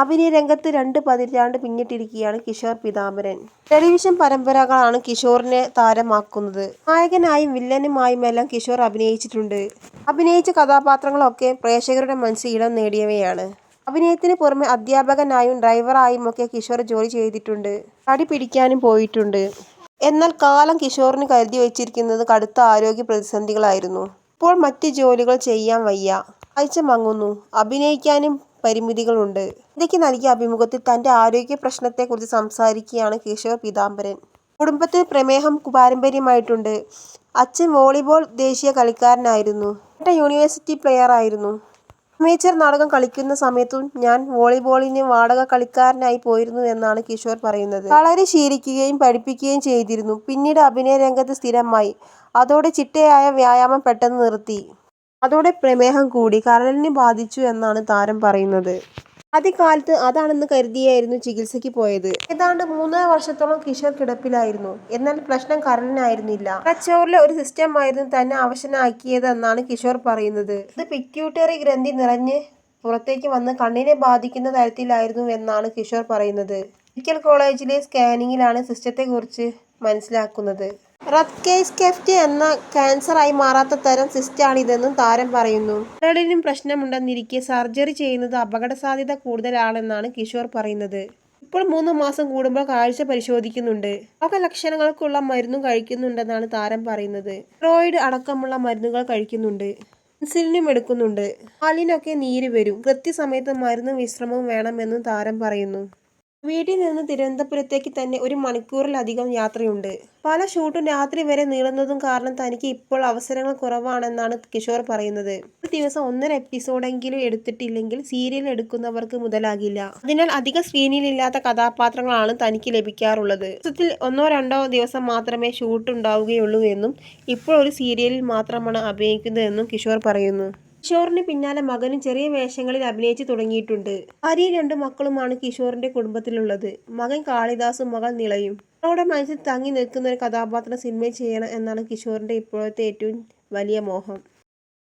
അഭിനയ രംഗത്ത് 2 പതിറ്റാണ്ട് പിന്നിട്ടിരിക്കുകയാണ് കിഷോർ പീതാംബരൻ. ടെലിവിഷൻ പരമ്പരകളാണ് കിഷോറിനെ താരമാക്കുന്നത്. നായകനായും വില്ലനുമായുമെല്ലാം കിഷോർ അഭിനയിച്ചിട്ടുണ്ട്. അഭിനയിച്ച കഥാപാത്രങ്ങളൊക്കെ പ്രേക്ഷകരുടെ മനസ്സിൽ ഇടം നേടിയവയാണ്. അഭിനയത്തിന് പുറമെ അധ്യാപകനായും ഡ്രൈവറായുമൊക്കെ കിഷോർ ജോലി ചെയ്തിട്ടുണ്ട്. തടി പിടിക്കാനും പോയിട്ടുണ്ട്. എന്നാൽ കാലം കിഷോറിന് കരുതി വച്ചിരിക്കുന്നത് കടുത്ത ആരോഗ്യ പ്രതിസന്ധികളായിരുന്നു. ഇപ്പോൾ മറ്റ് ജോലികൾ ചെയ്യാൻ വയ്യ, കാഴ്ച മങ്ങുന്നു, അഭിനയിക്കാനും പരിമിതികളുണ്ട്. ഇന്ത്യക്ക് നൽകിയ അഭിമുഖത്തിൽ തന്റെ ആരോഗ്യ പ്രശ്നത്തെക്കുറിച്ച് സംസാരിക്കുകയാണ് കിഷോർ പീതാംബരൻ. കുടുംബത്തിൽ പ്രമേഹം പാരമ്പര്യമായിട്ടുണ്ട്. അച്ഛൻ വോളിബോൾ ദേശീയ കളിക്കാരനായിരുന്നു. ഏട്ടൻ യൂണിവേഴ്സിറ്റി പ്ലെയറായിരുന്നു. അമേച്ചർ നാടകം കളിക്കുന്ന സമയത്തും ഞാൻ വോളിബോളിന് വാടക കളിക്കാരനായി പോയിരുന്നു എന്നാണ് കിഷോർ പറയുന്നത്. കളരി ശീലിക്കുകയും പഠിപ്പിക്കുകയും ചെയ്തിരുന്നു. പിന്നീട് അഭിനയ രംഗത്ത് സ്ഥിരമായി. അതോടെ ചിട്ടയായ വ്യായാമം പെട്ടെന്ന് നിർത്തി. അതോടെ പ്രമേഹം കൂടി കരളിനെ ബാധിച്ചു എന്നാണ് താരം പറയുന്നത്. ആദ്യകാലത്ത് അതാണെന്ന് കരുതിയായിരുന്നു ചികിത്സയ്ക്ക് പോയത്. ഏതാണ്ട് 3.5 വർഷത്തോളം കിഷോർ കിടപ്പിലായിരുന്നു. എന്നാൽ പ്രശ്നം കരളിനായിരുന്നില്ല. തലച്ചോറിലെ ഒരു സിസ്റ്റമായിരുന്നു തന്നെ അവശനാക്കിയതെന്നാണ് കിഷോർ പറയുന്നത്. അത് പിറ്റ്യൂട്ടറി ഗ്രന്ഥി നിറഞ്ഞ് പുറത്തേക്ക് വന്ന് കണ്ണിനെ ബാധിക്കുന്ന തരത്തിലായിരുന്നുവെന്നാണ് കിഷോർ പറയുന്നത്. മെഡിക്കൽ കോളേജിലെ സ്കാനിങ്ങിലാണ് സിസ്റ്റത്തെക്കുറിച്ച് മനസ്സിലാക്കുന്നത്. റത്കെയ്സ്കെഫ്റ്റ് എന്ന ക്യാൻസറായി മാറാത്ത തരം സിസ്റ്റാണിതെന്നും താരം പറയുന്നു. കരളിനും പ്രശ്നമുണ്ടെന്നിരിക്കെ സർജറി ചെയ്യുന്നത് അപകടസാധ്യത കൂടുതലാണെന്നാണ് കിഷോർ പറയുന്നത്. ഇപ്പോൾ 3 മാസം കൂടുമ്പോൾ കാഴ്ച പരിശോധിക്കുന്നുണ്ട്. രോഗലക്ഷണങ്ങൾക്കുള്ള മരുന്നും കഴിക്കുന്നുണ്ടെന്നാണ് താരം പറയുന്നത്. സ്റ്റിറോയിഡ് അടക്കമുള്ള മരുന്നുകൾ കഴിക്കുന്നുണ്ട്. ഇൻസുലിനും എടുക്കുന്നുണ്ട്. കാലിനൊക്കെ നീര് വരും. കൃത്യസമയത്ത് മരുന്നും വിശ്രമവും വേണമെന്നും താരം പറയുന്നു. വീട്ടിൽ നിന്ന് തിരുവനന്തപുരത്തേക്ക് തന്നെ 1 മണിക്കൂറിലധികം യാത്രയുണ്ട്. പല ഷൂട്ടും രാത്രി വരെ നീളുന്നതും കാരണം തനിക്ക് ഇപ്പോൾ അവസരങ്ങൾ കുറവാണെന്നാണ് കിഷോർ പറയുന്നത്. ഒരു ദിവസം 1.5 എപ്പിസോഡെങ്കിലും എടുത്തിട്ടില്ലെങ്കിൽ സീരിയൽ എടുക്കുന്നവർക്ക് മുതലാകില്ല. അതിനാൽ അധിക സ്ക്രീനിലില്ലാത്ത കഥാപാത്രങ്ങളാണ് തനിക്ക് ലഭിക്കാറുള്ളത്. ദിവസത്തിൽ 1-2 ദിവസം മാത്രമേ ഷൂട്ട് ഉണ്ടാവുകയുള്ളൂ എന്നും ഇപ്പോൾ ഒരു സീരിയലിൽ മാത്രമാണ് അഭിനയിക്കുന്നതെന്നും കിഷോർ പറയുന്നു. കിഷോറിന് പിന്നാലെ മകനും ചെറിയ വേഷങ്ങളിൽ അഭിനയിച്ചു തുടങ്ങിയിട്ടുണ്ട്. ഭാര്യയും 2 മക്കളുമാണ് കിഷോറിന്റെ കുടുംബത്തിലുള്ളത്. മകൻ കാളിദാസും മകൾ നിളയും. അവളുടെ മനസ്സിൽ തങ്ങി നിൽക്കുന്ന ഒരു കഥാപാത്രം സിനിമയിൽ ചെയ്യണം എന്നാണ് കിഷോറിന്റെ ഇപ്പോഴത്തെ ഏറ്റവും വലിയ മോഹം.